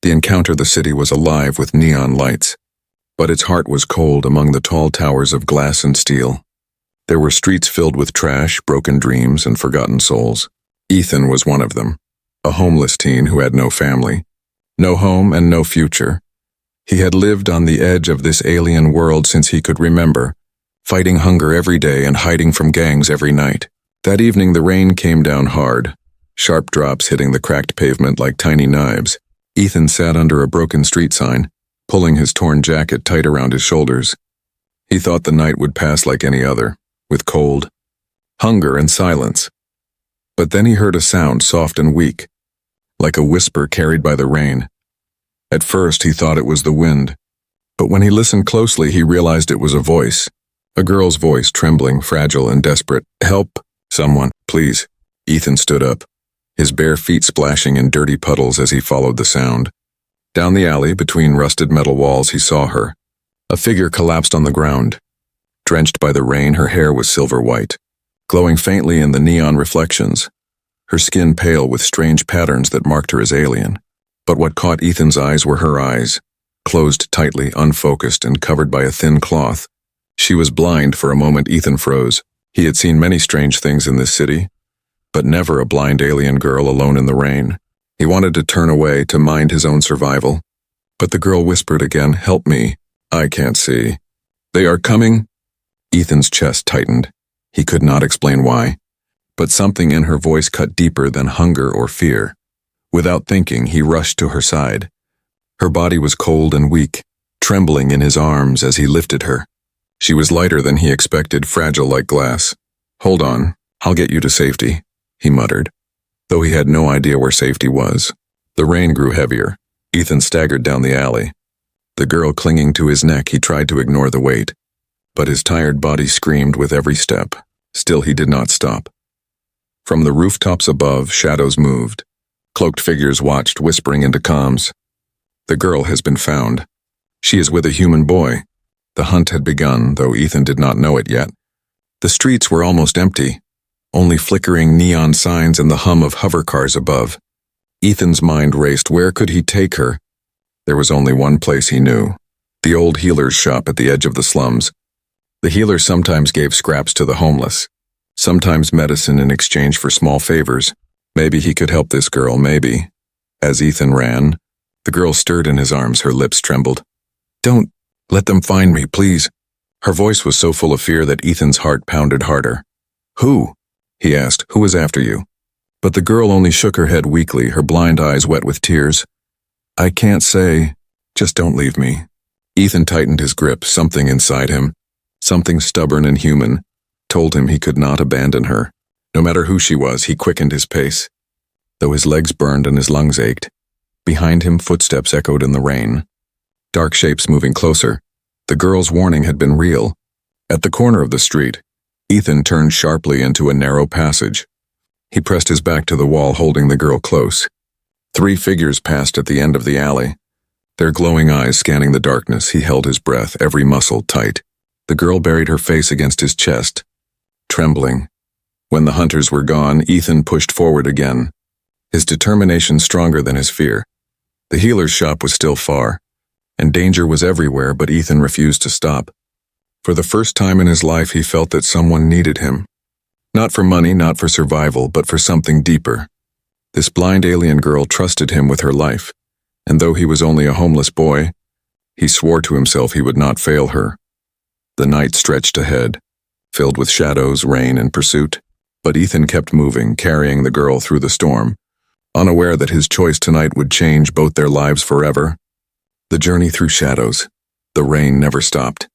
The encounter the city was alive with neon lights, but its heart was cold among the tall towers of glass and steel. There were streets filled with trash, broken dreams, and forgotten souls. Ethan was one of them, a homeless teen who had no family, no home, and no future. He had lived on the edge of this alien world since he could remember, fighting hunger every day and hiding from gangs every night. That evening the rain came down hard, sharp drops hitting the cracked pavement like tiny knives. Ethan sat under a broken street sign, pulling his torn jacket tight around his shoulders. He thought the night would pass like any other, with cold, hunger, and silence. But then he heard a sound soft and weak, like a whisper carried by the rain. At first he thought it was the wind, but when he listened closely he realized it was a voice. A girl's voice, trembling, fragile, and desperate. "Help! Someone, please." Ethan stood up, his bare feet splashing in dirty puddles as he followed the sound. Down the alley, between rusted metal walls, he saw her. A figure collapsed on the ground. Drenched by the rain, her hair was silver white, glowing faintly in the neon reflections, her skin pale with strange patterns that marked her as alien. But what caught Ethan's eyes were her eyes, closed tightly, unfocused, and covered by a thin cloth. She was blind. For a moment Ethan froze. He had seen many strange things in this city, but never a blind alien girl alone in the rain. He wanted to turn away to mind his own survival, but the girl whispered again, "Help me. I can't see." "They are coming." Ethan's chest tightened. He could not explain why, but something in her voice cut deeper than hunger or fear. Without thinking, he rushed to her side. Her body was cold and weak, trembling in his arms as he lifted her. She was lighter than he expected, fragile like glass. "Hold on, I'll get you to safety," he muttered, though he had no idea where safety was. The rain grew heavier. Ethan staggered down the alley. The girl clinging to his neck, he tried to ignore the weight, but his tired body screamed with every step. Still he did not stop. From the rooftops above, shadows moved. Cloaked figures watched, whispering into comms. "The girl has been found. She is with a human boy." The hunt had begun, though Ethan did not know it yet. The streets were almost empty, only flickering neon signs and the hum of hovercars above. Ethan's mind raced. Where could he take her? There was only one place he knew, the old healer's shop at the edge of the slums. The healer sometimes gave scraps to the homeless, sometimes medicine in exchange for small favors. Maybe he could help this girl, maybe. As Ethan ran, the girl stirred in his arms, her lips trembled. "Don't let them find me, please." Her voice was so full of fear that Ethan's heart pounded harder. "Who?" he asked. "Who is after you?" But the girl only shook her head weakly, her blind eyes wet with tears. "I can't say. Just don't leave me." Ethan tightened his grip. Something inside him, something stubborn and human, told him he could not abandon her. No matter who she was, he quickened his pace, though his legs burned and his lungs ached. Behind him, footsteps echoed in the rain. Dark shapes moving closer. The girl's warning had been real. At the corner of the street, Ethan turned sharply into a narrow passage. He pressed his back to the wall, holding the girl close. 3 figures passed at the end of the alley, their glowing eyes scanning the darkness. He held his breath, every muscle tight. The girl buried her face against his chest, trembling. When the hunters were gone, Ethan pushed forward again, his determination stronger than his fear. The healer's shop was still far, and danger was everywhere, but Ethan refused to stop. For the first time in his life, he felt that someone needed him. Not for money, not for survival, but for something deeper. This blind alien girl trusted him with her life, and though he was only a homeless boy, he swore to himself he would not fail her. The night stretched ahead, filled with shadows, rain, and pursuit. But Ethan kept moving, carrying the girl through the storm, unaware that his choice tonight would change both their lives forever. The journey through shadows. The rain never stopped.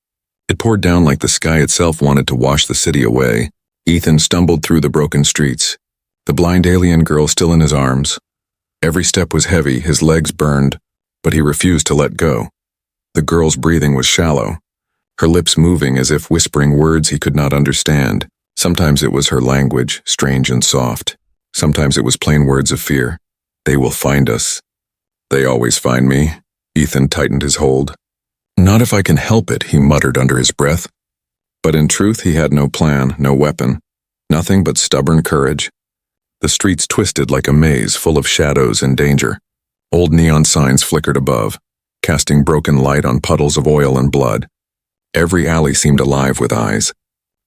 It poured down like the sky itself wanted to wash the city away. Ethan stumbled through the broken streets, the blind alien girl still in his arms. Every step was heavy, his legs burned, but he refused to let go. The girl's breathing was shallow, her lips moving as if whispering words he could not understand. Sometimes it was her language, strange and soft. Sometimes it was plain words of fear. "They will find us." "They always find me." Ethan tightened his hold. "Not if I can help it," he muttered under his breath. But in truth he had no plan, no weapon, nothing but stubborn courage. The streets twisted like a maze, full of shadows and danger. Old neon signs flickered above, casting broken light on puddles of oil and blood. Every alley seemed alive with eyes.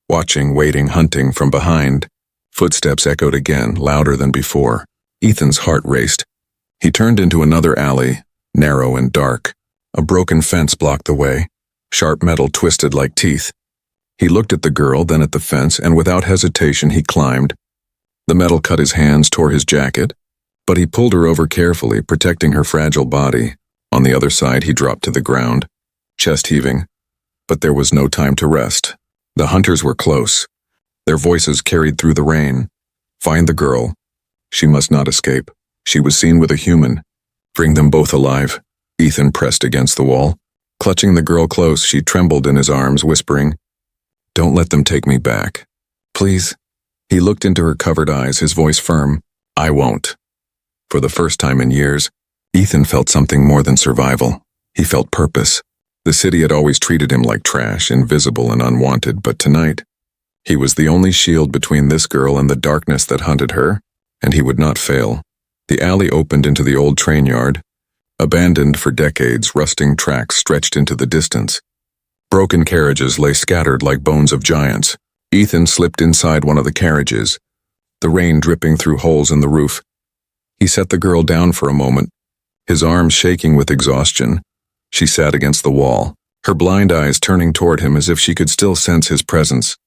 Watching, waiting, hunting from behind. Footsteps echoed again, louder than before. Ethan's heart raced. He turned into another alley, narrow and dark. A broken fence blocked the way, sharp metal twisted like teeth. He looked at the girl, then at the fence, and without hesitation he climbed. The metal cut his hands, tore his jacket, but he pulled her over carefully, protecting her fragile body. On the other side he dropped to the ground, chest heaving. But there was no time to rest. The hunters were close. Their voices carried through the rain. Find the girl. She must not escape. She was seen with a human. Bring them both alive. Ethan pressed against the wall. Clutching the girl close, she trembled in his arms, whispering, "Don't let them take me back. Please." He looked into her covered eyes, his voice firm. "I won't." For the first time in years, Ethan felt something more than survival. He felt purpose. The city had always treated him like trash, invisible and unwanted, but tonight, he was the only shield between this girl and the darkness that hunted her, and he would not fail. The alley opened into the old train yard. Abandoned for decades, rusting tracks stretched into the distance. Broken carriages lay scattered like bones of giants. Ethan slipped inside one of the carriages, the rain dripping through holes in the roof. He set the girl down for a moment, his arms shaking with exhaustion. She sat against the wall, her blind eyes turning toward him as if she could still sense his presence.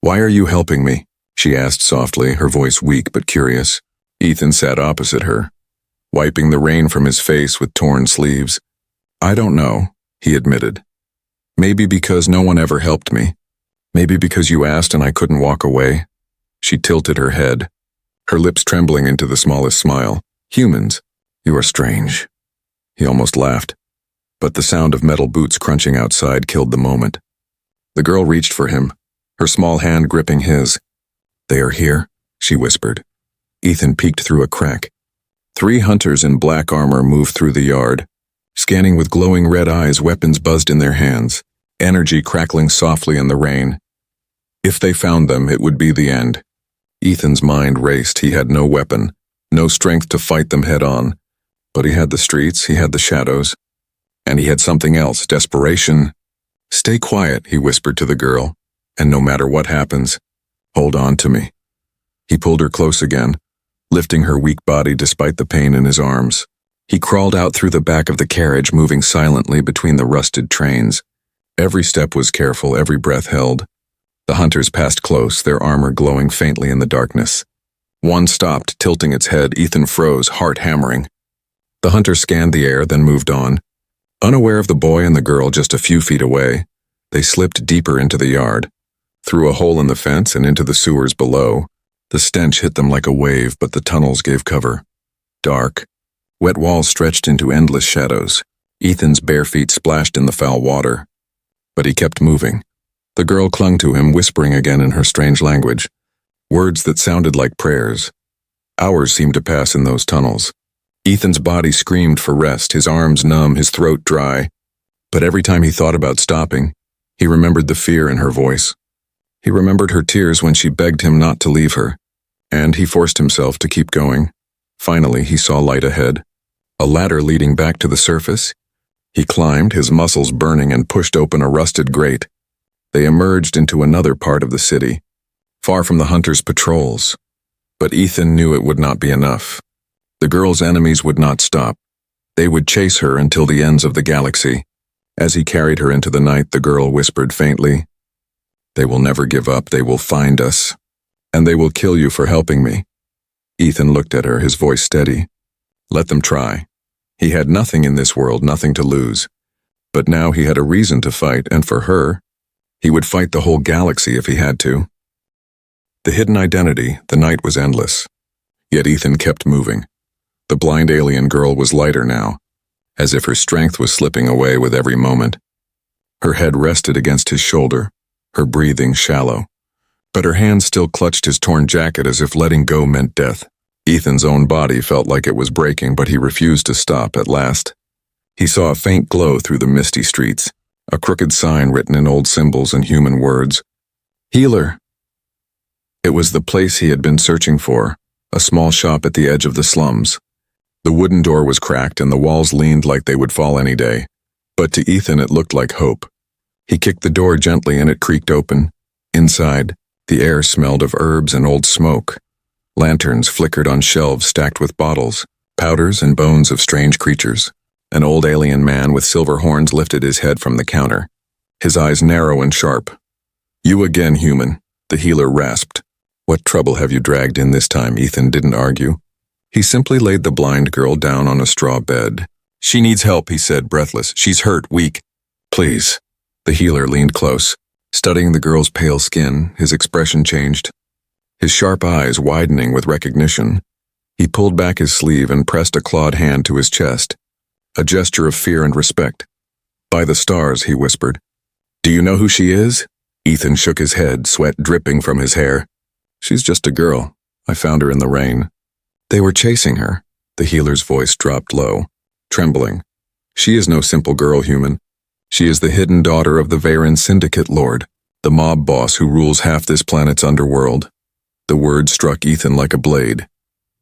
"Why are you helping me?" she asked softly, her voice weak but curious. Ethan sat opposite her, wiping the rain from his face with torn sleeves. "I don't know," he admitted. "Maybe because no one ever helped me. Maybe because you asked and I couldn't walk away." She tilted her head, her lips trembling into the smallest smile. "Humans, you are strange." He almost laughed, but the sound of metal boots crunching outside killed the moment. The girl reached for him, her small hand gripping his. "They are here," she whispered. Ethan peeked through a crack. 3 hunters in black armor moved through the yard, scanning with glowing red eyes, weapons buzzed in their hands, energy crackling softly in the rain. If they found them, it would be the end. Ethan's mind raced. He had no weapon, no strength to fight them head on. But he had the streets, he had the shadows, and he had something else, desperation. "Stay quiet," he whispered to the girl, "and no matter what happens, hold on to me." He pulled her close again, lifting her weak body despite the pain in his arms. He crawled out through the back of the carriage, moving silently between the rusted trains. Every step was careful, every breath held. The hunters passed close, their armor glowing faintly in the darkness. One stopped, tilting its head. Ethan froze, heart hammering. The hunter scanned the air, then moved on. Unaware of the boy and the girl just a few feet away, they slipped deeper into the yard, through a hole in the fence and into the sewers below. The stench hit them like a wave, but the tunnels gave cover. Dark, wet walls stretched into endless shadows. Ethan's bare feet splashed in the foul water. But he kept moving. The girl clung to him, whispering again in her strange language, words that sounded like prayers. Hours seemed to pass in those tunnels. Ethan's body screamed for rest, his arms numb, his throat dry. But every time he thought about stopping, he remembered the fear in her voice. He remembered her tears when she begged him not to leave her, and he forced himself to keep going. Finally, he saw light ahead, a ladder leading back to the surface. He climbed, his muscles burning, and pushed open a rusted grate. They emerged into another part of the city, far from the hunters' patrols. But Ethan knew it would not be enough. The girl's enemies would not stop. They would chase her until the ends of the galaxy. As he carried her into the night, the girl whispered faintly, "They will never give up. They will find us. And they will kill you for helping me." Ethan looked at her, his voice steady. Let them try. He had nothing in this world, nothing to lose. But now he had a reason to fight, and for her, he would fight the whole galaxy if he had to. The hidden identity, the night was endless. Yet Ethan kept moving. The blind alien girl was lighter now, as if her strength was slipping away with every moment. Her head rested against his shoulder, her breathing shallow. But her hands still clutched his torn jacket as if letting go meant death. Ethan's own body felt like it was breaking, but he refused to stop at last. He saw a faint glow through the misty streets, a crooked sign written in old symbols and human words. Healer. It was the place he had been searching for, a small shop at the edge of the slums. The wooden door was cracked and the walls leaned like they would fall any day. But to Ethan it looked like hope. He kicked the door gently and it creaked open. Inside, the air smelled of herbs and old smoke. Lanterns flickered on shelves stacked with bottles, powders and bones of strange creatures. An old alien man with silver horns lifted his head from the counter, his eyes narrow and sharp. "You again, human," the healer rasped. "What trouble have you dragged in this time?" Ethan didn't argue. He simply laid the blind girl down on a straw bed. "She needs help," he said, breathless. "She's hurt, weak." "Please." The healer leaned close. Studying the girl's pale skin, his expression changed. His sharp eyes widening with recognition. He pulled back his sleeve and pressed a clawed hand to his chest. A gesture of fear and respect. "By the stars," he whispered. "Do you know who she is?" Ethan shook his head, sweat dripping from his hair. "She's just a girl. I found her in the rain." "They were chasing her." The healer's voice dropped low, trembling. "She is no simple girl, human. She is the hidden daughter of the Varen Syndicate Lord, the mob boss who rules half this planet's underworld." The word struck Ethan like a blade.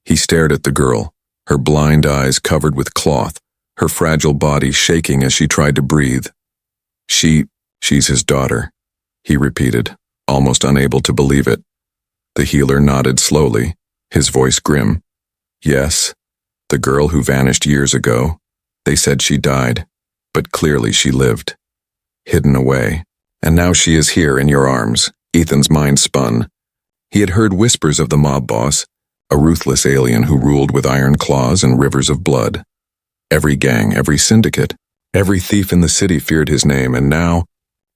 He stared at the girl, her blind eyes covered with cloth, her fragile body shaking as she tried to breathe. She's his daughter," he repeated, almost unable to believe it. The healer nodded slowly, his voice grim. "Yes, the girl who vanished years ago. They said she died, but clearly she lived. Hidden away. And now she is here in your arms." Ethan's mind spun. He had heard whispers of the mob boss, a ruthless alien who ruled with iron claws and rivers of blood. Every gang, every syndicate, every thief in the city feared his name, and now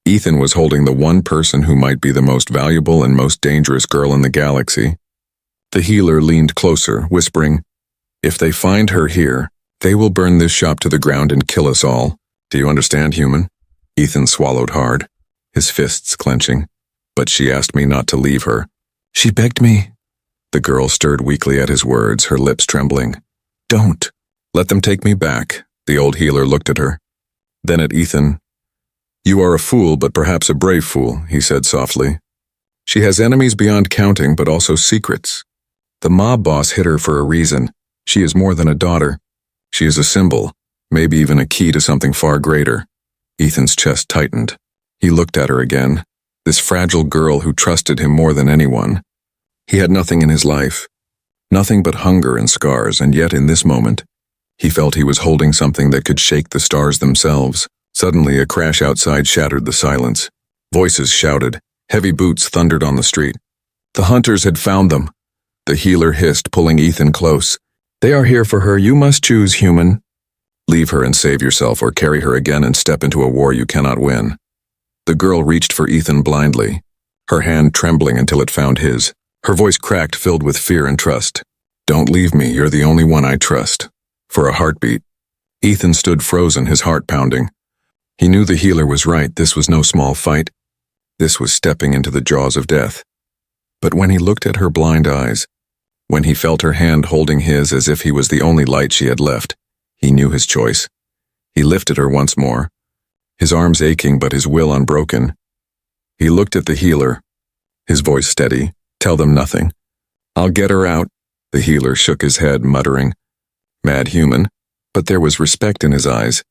Ethan was holding the one person who might be the most valuable and most dangerous girl in the galaxy. The healer leaned closer, whispering, "If they find her here, they will burn this shop to the ground and kill us all. Do you understand, human?" Ethan swallowed hard, his fists clenching. "But she asked me not to leave her. She begged me." The girl stirred weakly at his words, her lips trembling. "Don't. Let them take me back." The old healer looked at her. Then at Ethan. "You are a fool, but perhaps a brave fool," he said softly. "She has enemies beyond counting, but also secrets. The mob boss hid her for a reason. She is more than a daughter. She is a symbol, maybe even a key to something far greater." Ethan's chest tightened. He looked at her again, this fragile girl who trusted him more than anyone. He had nothing in his life, nothing but hunger and scars, and yet in this moment, he felt he was holding something that could shake the stars themselves. Suddenly, a crash outside shattered the silence. Voices shouted. Heavy boots thundered on the street. The hunters had found them. The healer hissed, pulling Ethan close. "They are here for her. You must choose, human. Leave her and save yourself, or carry her again and step into a war you cannot win." The girl reached for Ethan blindly, her hand trembling until it found his. Her voice cracked, filled with fear and trust. "Don't leave me. You're the only one I trust." For a heartbeat. Ethan stood frozen, his heart pounding. He knew the healer was right. This was no small fight. This was stepping into the jaws of death. But when he looked at her blind eyes, when he felt her hand holding his as if he was the only light she had left, he knew his choice. He lifted her once more, his arms aching but his will unbroken. He looked at the healer, his voice steady. "Tell them nothing. I'll get her out." The healer shook his head, muttering, "Mad human," but there was respect in his eyes.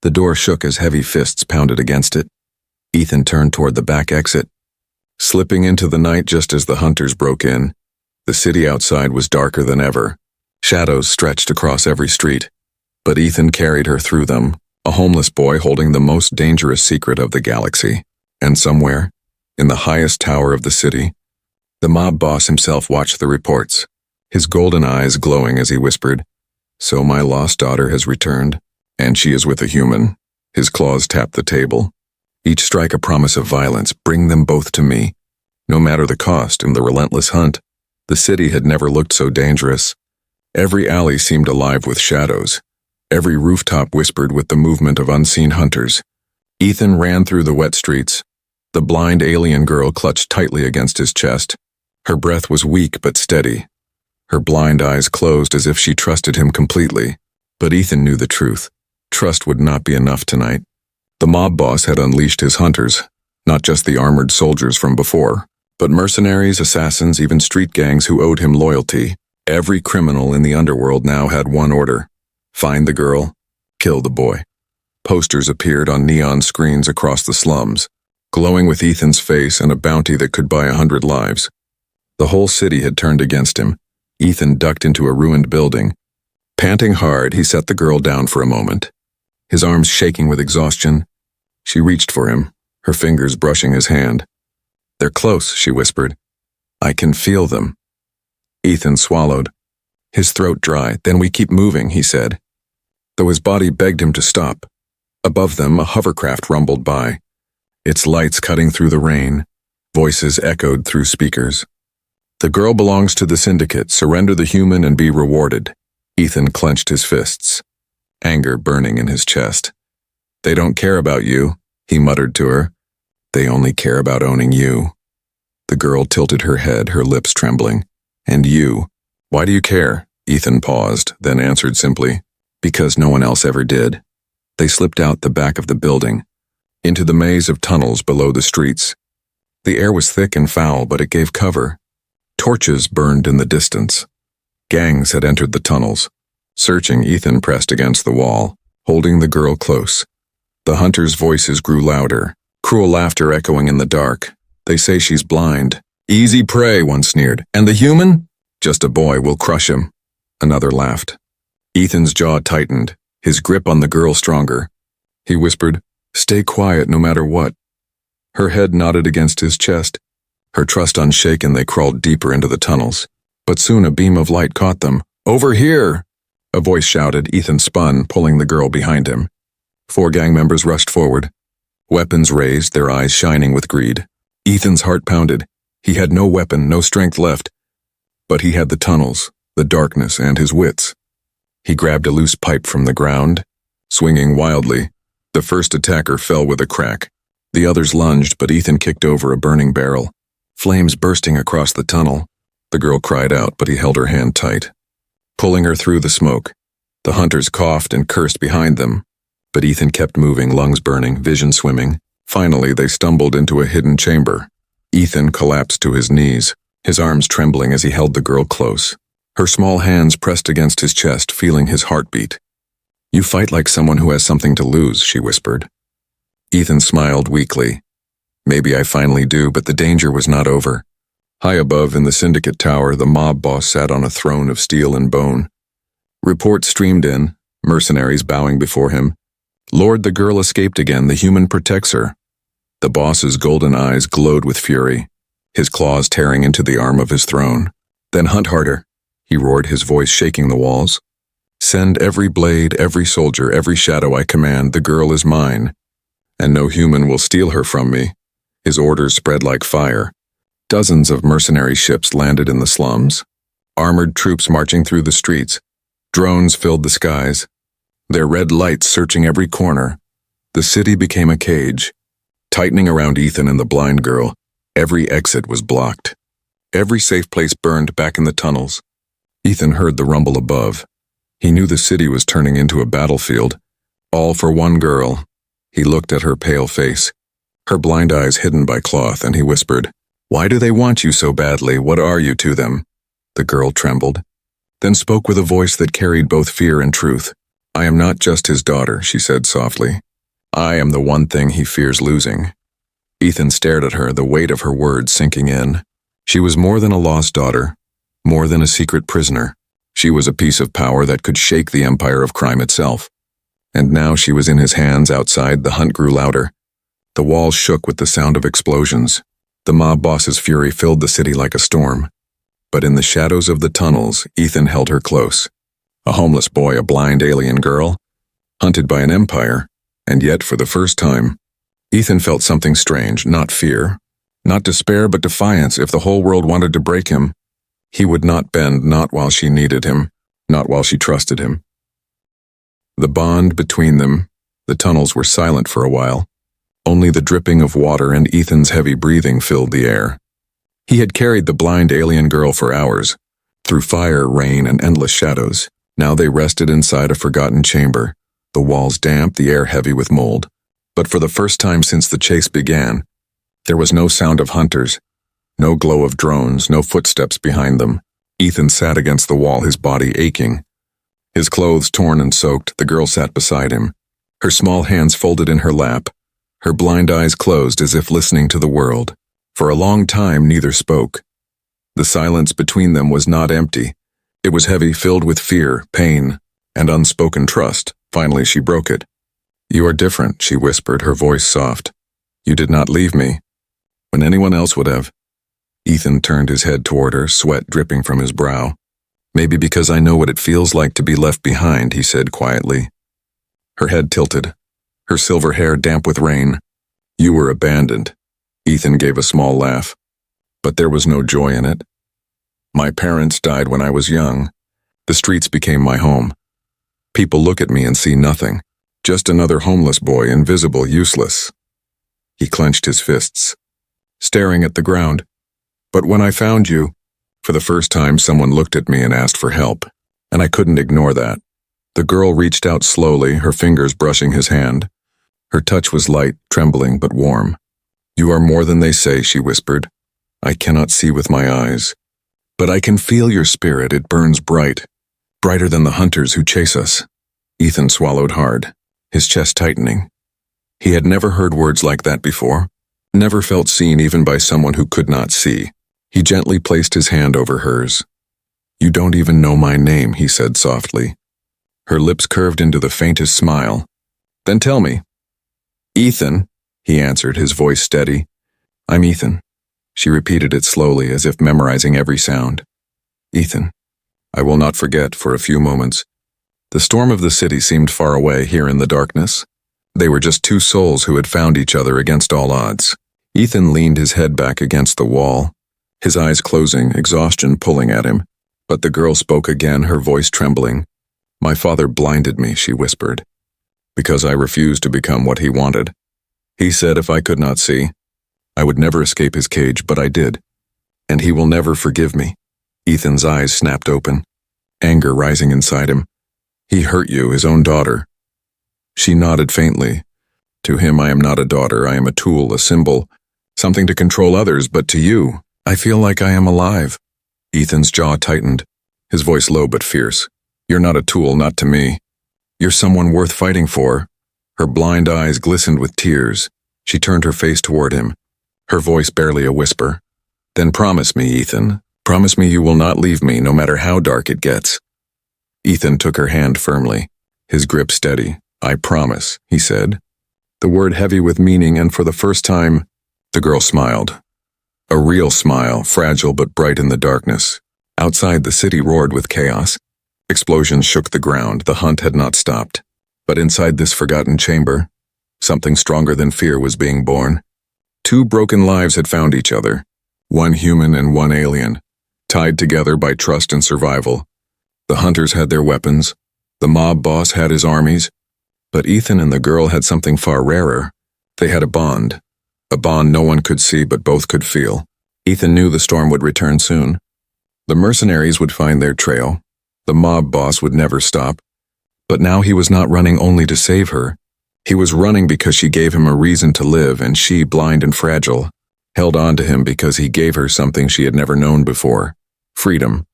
The door shook as heavy fists pounded against it. Ethan turned toward the back exit, slipping into the night just as the hunters broke in. The city outside was darker than ever. Shadows stretched across every street. But Ethan carried her through them, a homeless boy holding the most dangerous secret of the galaxy. And somewhere, in the highest tower of the city, the mob boss himself watched the reports, his golden eyes glowing as he whispered, "So my lost daughter has returned, and she is with a human." His claws tapped the table, each strike a promise of violence. "Bring them both to me, no matter the cost." In the relentless hunt, the city had never looked so dangerous. Every alley seemed alive with shadows. Every rooftop whispered with the movement of unseen hunters. Ethan ran through the wet streets. The blind alien girl clutched tightly against his chest. Her breath was weak but steady. Her blind eyes closed as if she trusted him completely. But Ethan knew the truth. Trust would not be enough tonight. The mob boss had unleashed his hunters, not just the armored soldiers from before, but mercenaries, assassins, even street gangs who owed him loyalty. Every criminal in the underworld now had one order: find the girl, kill the boy. Posters appeared on neon screens across the slums, glowing with Ethan's face and a bounty that could buy 100 lives. The whole city had turned against him. Ethan ducked into a ruined building. Panting hard, he set the girl down for a moment. His arms shaking with exhaustion, she reached for him, her fingers brushing his hand. "They're close," she whispered. "I can feel them." Ethan swallowed, his throat dry. "Then we keep moving," he said, though his body begged him to stop. Above them, a hovercraft rumbled by, its lights cutting through the rain. Voices echoed through speakers. "The girl belongs to the syndicate. Surrender the human and be rewarded." Ethan clenched his fists, anger burning in his chest. "They don't care about you," he muttered to her. "They only care about owning you." The girl tilted her head, her lips trembling. "And you? Why do you care?" Ethan paused, then answered simply, "Because no one else ever did." They slipped out the back of the building, into the maze of tunnels below the streets. The air was thick and foul, but it gave cover. Torches burned in the distance. Gangs had entered the tunnels. Searching, Ethan pressed against the wall, holding the girl close. The hunters' voices grew louder, cruel laughter echoing in the dark. "They say she's blind." "Easy prey," one sneered. "And the human?" "Just a boy, we'll crush him." Another laughed. Ethan's jaw tightened, his grip on the girl stronger. He whispered, "Stay quiet no matter what." Her head nodded against his chest. Her trust unshaken, they crawled deeper into the tunnels. But soon a beam of light caught them. "Over here!" A voice shouted. Ethan spun, pulling the girl behind him. 4 gang members rushed forward, weapons raised, their eyes shining with greed. Ethan's heart pounded. He had no weapon, no strength left. But he had the tunnels, the darkness, and his wits. He grabbed a loose pipe from the ground, swinging wildly. The first attacker fell with a crack. The others lunged, but Ethan kicked over a burning barrel. Flames bursting across the tunnel. The girl cried out, but he held her hand tight, pulling her through the smoke. The hunters coughed and cursed behind them, but Ethan kept moving, lungs burning, vision swimming. Finally, they stumbled into a hidden chamber. Ethan collapsed to his knees, his arms trembling as he held the girl close. Her small hands pressed against his chest, feeling his heartbeat. "You fight like someone who has something to lose," she whispered. Ethan smiled weakly. "Maybe I finally do," but the danger was not over. High above in the syndicate tower, the mob boss sat on a throne of steel and bone. Reports streamed in, mercenaries bowing before him. "Lord, the girl escaped again. The human protects her." The boss's golden eyes glowed with fury, his claws tearing into the arm of his throne. "Then hunt harder," he roared, his voice shaking the walls. "Send every blade, every soldier, every shadow I command. The girl is mine, and no human will steal her from me." His orders spread like fire. Dozens of mercenary ships landed in the slums, armored troops marching through the streets. Drones filled the skies, their red lights searching every corner. The city became a cage, tightening around Ethan and the blind girl. Every exit was blocked. Every safe place burned back in the tunnels. Ethan heard the rumble above. He knew the city was turning into a battlefield, all for one girl. He looked at her pale face, her blind eyes hidden by cloth, and he whispered, "Why do they want you so badly? What are you to them?" The girl trembled, then spoke with a voice that carried both fear and truth. "I am not just his daughter," she said softly. "I am the one thing he fears losing." Ethan stared at her, the weight of her words sinking in. She was more than a lost daughter, more than a secret prisoner. She was a piece of power that could shake the empire of crime itself. And now she was in his hands. Outside, the hunt grew louder. The walls shook with the sound of explosions. The mob boss's fury filled the city like a storm. But in the shadows of the tunnels, Ethan held her close. A homeless boy, a blind alien girl, hunted by an empire, and yet for the first time, Ethan felt something strange, not fear, not despair, but defiance. If the whole world wanted to break him, he would not bend, not while she needed him, not while she trusted him. The bond between them, the tunnels were silent for a while. Only the dripping of water and Ethan's heavy breathing filled the air. He had carried the blind alien girl for hours, through fire, rain, and endless shadows. Now they rested inside a forgotten chamber, the walls damp, the air heavy with mold. But for the first time since the chase began, there was no sound of hunters, no glow of drones, no footsteps behind them. Ethan sat against the wall, his body aching. His clothes torn and soaked, the girl sat beside him, her small hands folded in her lap, her blind eyes closed as if listening to the world. For a long time, neither spoke. The silence between them was not empty. It was heavy, filled with fear, pain, and unspoken trust. Finally, she broke it. "You are different," she whispered, her voice soft. "You did not leave me, when anyone else would have." Ethan turned his head toward her, sweat dripping from his brow. "Maybe because I know what it feels like to be left behind," he said quietly. Her head tilted, her silver hair damp with rain. "You were abandoned." Ethan gave a small laugh, but there was no joy in it. "My parents died when I was young. The streets became my home. People look at me and see nothing, just another homeless boy, invisible, useless." He clenched his fists, staring at the ground. "But when I found you, for the first time someone looked at me and asked for help, and I couldn't ignore that." The girl reached out slowly, her fingers brushing his hand. Her touch was light, trembling, but warm. "You are more than they say," she whispered. "I cannot see with my eyes, but I can feel your spirit. It burns bright, brighter than the hunters who chase us." Ethan swallowed hard, his chest tightening. He had never heard words like that before, never felt seen even by someone who could not see. He gently placed his hand over hers. "You don't even know my name," he said softly. Her lips curved into the faintest smile. "Then tell me." "Ethan," he answered, his voice steady. "I'm Ethan." She repeated it slowly, as if memorizing every sound. "Ethan." I will not forget. For a few moments, the storm of the city seemed far away here in the darkness. They were just two souls who had found each other against all odds. Ethan leaned his head back against the wall, his eyes closing, exhaustion pulling at him. But the girl spoke again, her voice trembling. "My father blinded me," she whispered, "because I refused to become what he wanted. He said if I could not see, I would never escape his cage, but I did. And he will never forgive me." Ethan's eyes snapped open, anger rising inside him. "He hurt you, his own daughter." She nodded faintly. "To him I am not a daughter, I am a tool, a symbol, something to control others, but to you, I feel like I am alive." Ethan's jaw tightened, his voice low but fierce. "You're not a tool, not to me. You're someone worth fighting for." Her blind eyes glistened with tears. She turned her face toward him, her voice barely a whisper. "Then promise me, Ethan. Promise me you will not leave me, no matter how dark it gets." Ethan took her hand firmly, his grip steady. "I promise," he said, the word heavy with meaning, and for the first time, the girl smiled. A real smile, fragile but bright in the darkness. Outside, the city roared with chaos. Explosions shook the ground. The hunt had not stopped. But inside this forgotten chamber, something stronger than fear was being born. Two broken lives had found each other, one human and one alien, tied together by trust and survival. The hunters had their weapons, the mob boss had his armies, but Ethan and the girl had something far rarer. They had a bond no one could see but both could feel. Ethan knew the storm would return soon. The mercenaries would find their trail. The mob boss would never stop. But now he was not running only to save her. He was running because she gave him a reason to live, and she, blind and fragile, held on to him because he gave her something she had never known before: freedom.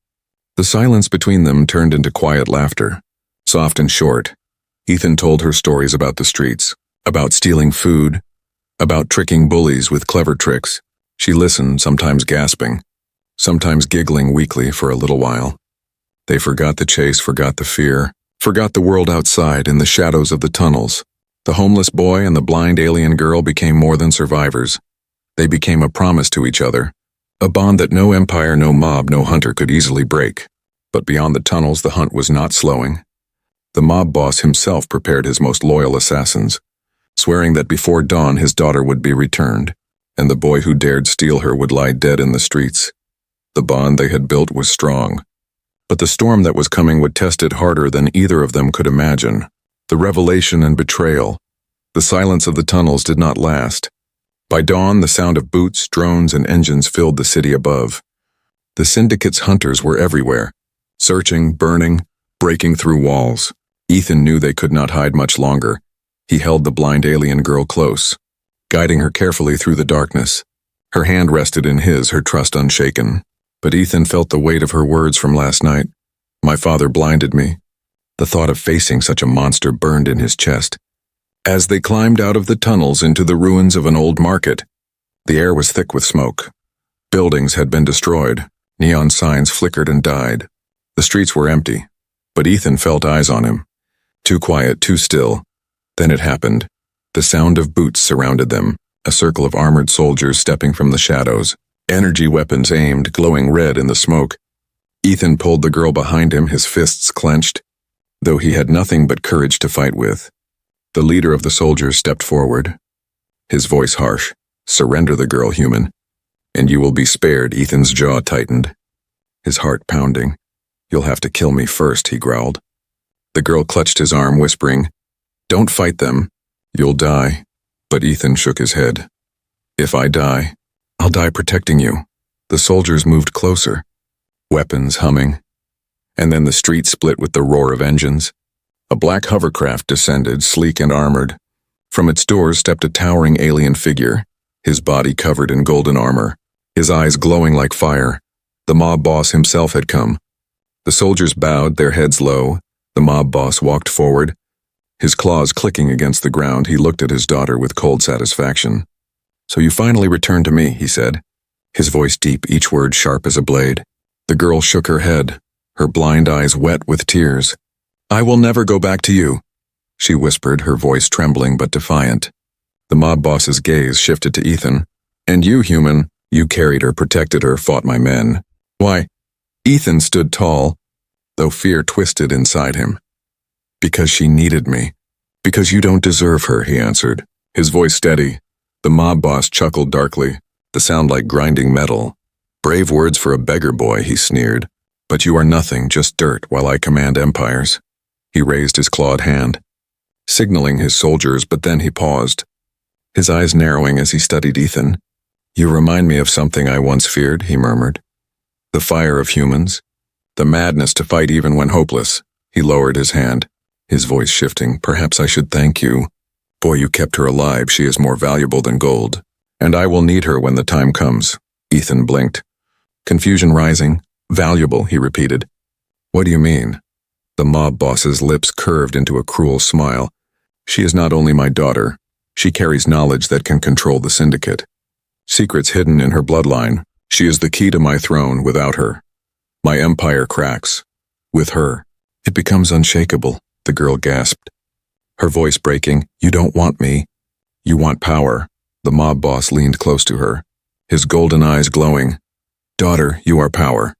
The silence between them turned into quiet laughter, soft and short. Ethan told her stories about the streets, about stealing food, about tricking bullies with clever tricks. She listened, sometimes gasping, sometimes giggling weakly for a little while. They forgot the chase, forgot the fear, forgot the world outside in the shadows of the tunnels. The homeless boy and the blind alien girl became more than survivors. They became a promise to each other, a bond that no empire, no mob, no hunter could easily break. But beyond the tunnels, the hunt was not slowing. The mob boss himself prepared his most loyal assassins, swearing that before dawn his daughter would be returned, and the boy who dared steal her would lie dead in the streets. The bond they had built was strong, but the storm that was coming would test it harder than either of them could imagine. The revelation and betrayal. The silence of the tunnels did not last. By dawn, the sound of boots, drones, and engines filled the city above. The syndicate's hunters were everywhere, searching, burning, breaking through walls. Ethan knew they could not hide much longer. He held the blind alien girl close, guiding her carefully through the darkness. Her hand rested in his, her trust unshaken. But Ethan felt the weight of her words from last night. My father blinded me. The thought of facing such a monster burned in his chest. As they climbed out of the tunnels into the ruins of an old market, the air was thick with smoke. Buildings had been destroyed. Neon signs flickered and died. The streets were empty, but Ethan felt eyes on him. Too quiet, too still. Then it happened. The sound of boots surrounded them, a circle of armored soldiers stepping from the shadows, energy weapons aimed, glowing red in the smoke. Ethan pulled the girl behind him, his fists clenched, though he had nothing but courage to fight with. The leader of the soldiers stepped forward, his voice harsh. Surrender the girl, human, and you will be spared. Ethan's jaw tightened, his heart pounding. You'll have to kill me first, he growled. The girl clutched his arm, whispering, Don't fight them. You'll die. But Ethan shook his head. If I die, I'll die protecting you. The soldiers moved closer, weapons humming. And then the street split with the roar of engines. A black hovercraft descended, sleek and armored. From its doors stepped a towering alien figure, his body covered in golden armor, his eyes glowing like fire. The mob boss himself had come. The soldiers bowed, their heads low. The mob boss walked forward. His claws clicking against the ground, he looked at his daughter with cold satisfaction. So you finally returned to me, he said, his voice deep, each word sharp as a blade. The girl shook her head, her blind eyes wet with tears. I will never go back to you, she whispered, her voice trembling but defiant. The mob boss's gaze shifted to Ethan. And you, human, you carried her, protected her, fought my men. Why? Ethan stood tall, though fear twisted inside him. Because she needed me. Because you don't deserve her, he answered, his voice steady. The mob boss chuckled darkly, the sound like grinding metal. Brave words for a beggar boy, he sneered. But you are nothing, just dirt, while I command empires. He raised his clawed hand, signaling his soldiers, but then he paused, his eyes narrowing as he studied Ethan. You remind me of something I once feared, he murmured. The fire of humans, the madness to fight even when hopeless. He lowered his hand, his voice shifting. Perhaps I should thank you. Boy, you kept her alive. She is more valuable than gold. And I will need her when the time comes. Ethan blinked, confusion rising. Valuable, he repeated. What do you mean? The mob boss's lips curved into a cruel smile. She is not only my daughter, she carries knowledge that can control the syndicate. Secrets hidden in her bloodline. She is the key to my throne. Without her, my empire cracks. With her, it becomes unshakable, the girl gasped, her voice breaking. You don't want me. You want power. The mob boss leaned close to her, his golden eyes glowing. Daughter, you are power.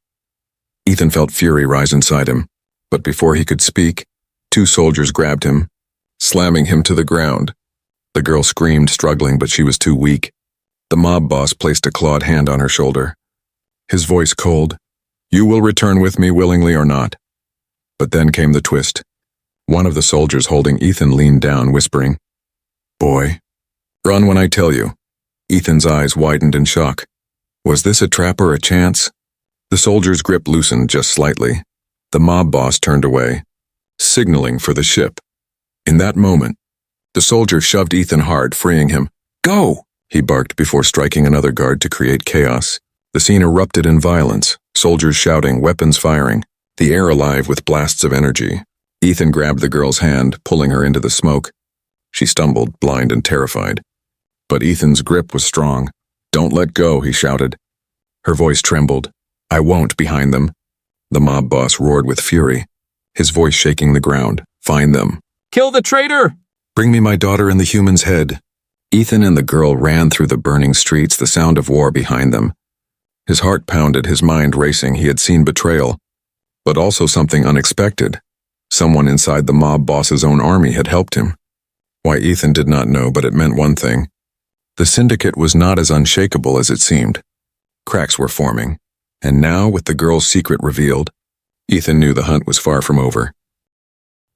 Ethan felt fury rise inside him, but before he could speak, two soldiers grabbed him, slamming him to the ground. The girl screamed, struggling, but she was too weak. The mob boss placed a clawed hand on her shoulder, his voice cold. You will return with me willingly or not. But then came the twist. One of the soldiers holding Ethan leaned down, whispering, Boy, run when I tell you. Ethan's eyes widened in shock. Was this a trap or a chance? The soldier's grip loosened just slightly. The mob boss turned away, signaling for the ship. In that moment, the soldier shoved Ethan hard, freeing him. Go! He barked before striking another guard to create chaos. The scene erupted in violence, soldiers shouting, weapons firing, the air alive with blasts of energy. Ethan grabbed the girl's hand, pulling her into the smoke. She stumbled, blind and terrified. But Ethan's grip was strong. Don't let go, he shouted. Her voice trembled. I won't, behind them. The mob boss roared with fury, his voice shaking the ground. Find them. Kill the traitor! Bring me my daughter in the human's head. Ethan and the girl ran through the burning streets, the sound of war behind them. His heart pounded, his mind racing. He had seen betrayal, but also something unexpected. Someone inside the mob boss's own army had helped him. Why, Ethan did not know, but it meant one thing. The syndicate was not as unshakable as it seemed. Cracks were forming, and now, with the girl's secret revealed, Ethan knew the hunt was far from over.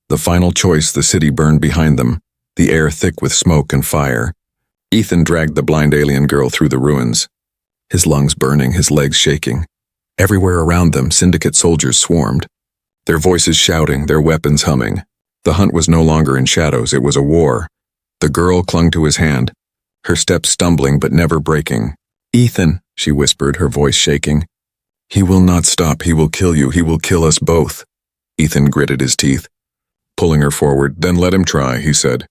The final choice, the city burned behind them, the air thick with smoke and fire. Ethan dragged the blind alien girl through the ruins, his lungs burning, his legs shaking. Everywhere around them, syndicate soldiers swarmed, their voices shouting, their weapons humming. The hunt was no longer in shadows, it was a war. The girl clung to his hand, her steps stumbling but never breaking. Ethan, she whispered, her voice shaking. He will not stop. He will kill you. He will kill us both. Ethan gritted his teeth, pulling her forward. Then let him try, he said.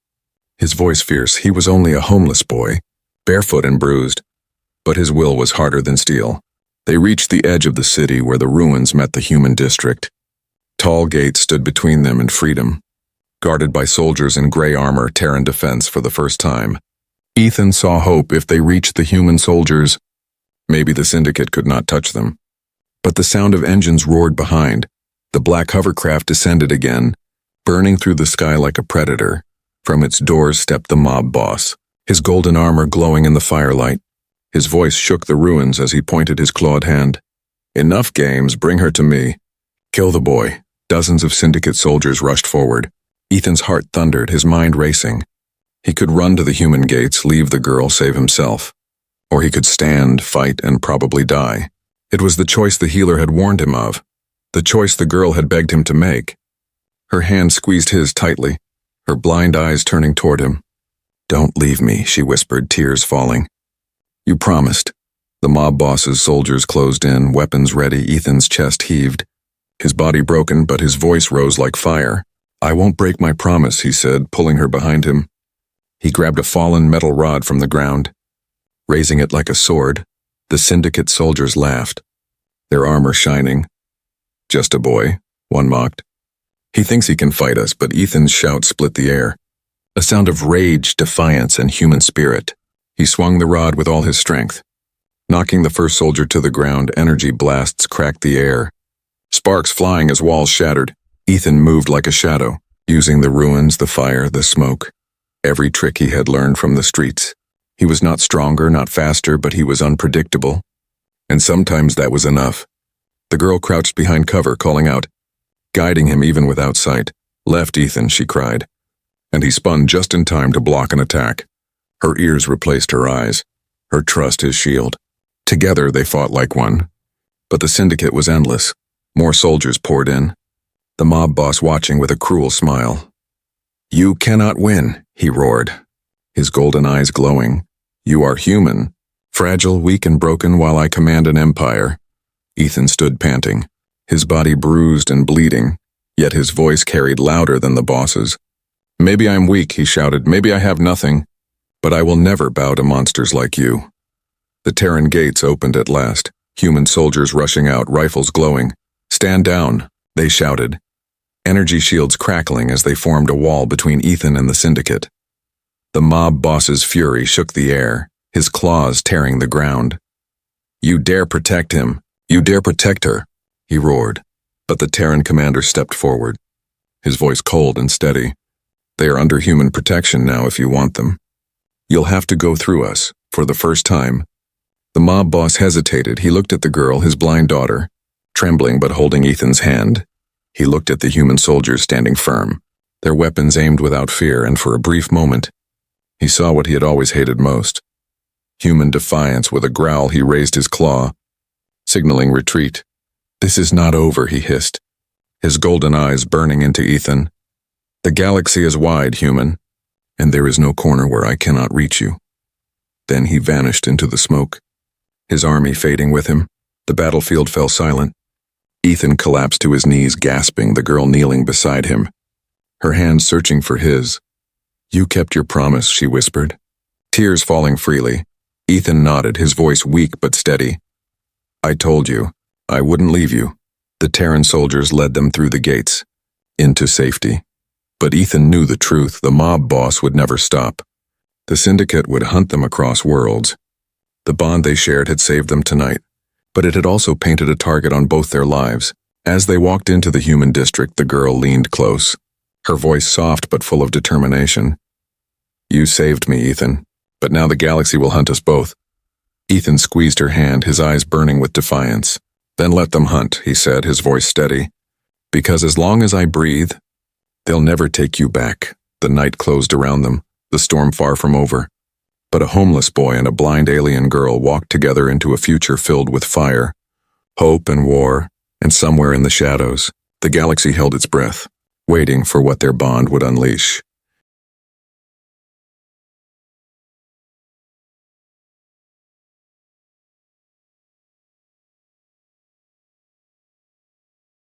His voice fierce. He was only a homeless boy, barefoot and bruised, but his will was harder than steel. They reached the edge of the city where the ruins met the human district. Tall gates stood between them and freedom, guarded by soldiers in gray armor, Terran defense for the first time. Ethan saw hope. If they reached the human soldiers, maybe the Syndicate could not touch them. But the sound of engines roared behind. The black hovercraft descended again, burning through the sky like a predator. From its doors stepped the mob boss, his golden armor glowing in the firelight. His voice shook the ruins as he pointed his clawed hand. Enough games, bring her to me. Kill the boy. Dozens of Syndicate soldiers rushed forward. Ethan's heart thundered, his mind racing. He could run to the human gates, leave the girl, save himself. Or he could stand, fight, and probably die. It was the choice the healer had warned him of, the choice the girl had begged him to make. Her hand squeezed his tightly, her blind eyes turning toward him. Don't leave me, she whispered, tears falling. You promised. The mob boss's soldiers closed in, weapons ready. Ethan's chest heaved, his body broken, but his voice rose like fire. I won't break my promise, he said, pulling her behind him. He grabbed a fallen metal rod from the ground. Raising it like a sword, the Syndicate soldiers laughed, their armor shining. Just a boy, one mocked. He thinks he can fight us, but Ethan's shout split the air. A sound of rage, defiance, and human spirit. He swung the rod with all his strength. Knocking the first soldier to the ground, energy blasts cracked the air. Sparks flying as walls shattered. Ethan moved like a shadow, using the ruins, the fire, the smoke. Every trick he had learned from the streets. He was not stronger, not faster, but he was unpredictable. And sometimes that was enough. The girl crouched behind cover, calling out, guiding him even without sight. Left, Ethan, she cried. And he spun just in time to block an attack. Her ears replaced her eyes, her trust his shield. Together they fought like one. But the Syndicate was endless. More soldiers poured in. The mob boss watching with a cruel smile. You cannot win, he roared, his golden eyes glowing. You are human, fragile, weak, and broken while I command an empire. Ethan stood panting, his body bruised and bleeding, yet his voice carried louder than the boss's. Maybe I'm weak, he shouted, maybe I have nothing, but I will never bow to monsters like you. The Terran gates opened at last, human soldiers rushing out, rifles glowing. Stand down, they shouted, energy shields crackling as they formed a wall between Ethan and the Syndicate. The mob boss's fury shook the air, his claws tearing the ground. You dare protect him, you dare protect her, he roared. But the Terran commander stepped forward, his voice cold and steady. They are under human protection now if you want them. You'll have to go through us, for the first time. The mob boss hesitated. He looked at the girl, his blind daughter, trembling but holding Ethan's hand. He looked at the human soldiers standing firm, their weapons aimed without fear, and for a brief moment, he saw what he had always hated most. Human defiance. With a growl, he raised his claw, signaling retreat. This is not over, he hissed, his golden eyes burning into Ethan. The galaxy is wide, human, and there is no corner where I cannot reach you. Then he vanished into the smoke, his army fading with him. The battlefield fell silent. Ethan collapsed to his knees, gasping, the girl kneeling beside him, her hands searching for his. You kept your promise, she whispered, tears falling freely. Ethan nodded, his voice weak but steady. I told you, I wouldn't leave you. The Terran soldiers led them through the gates, into safety. But Ethan knew the truth. The mob boss would never stop. The Syndicate would hunt them across worlds. The bond they shared had saved them tonight, but it had also painted a target on both their lives. As they walked into the human district, the girl leaned close, her voice soft but full of determination. You saved me, Ethan, but now the galaxy will hunt us both. Ethan squeezed her hand, his eyes burning with defiance. Then let them hunt, he said, his voice steady. Because as long as I breathe, they'll never take you back. The night closed around them, the storm far from over. But a homeless boy and a blind alien girl walked together into a future filled with fire, hope and war, and somewhere in the shadows, the galaxy held its breath, waiting for what their bond would unleash.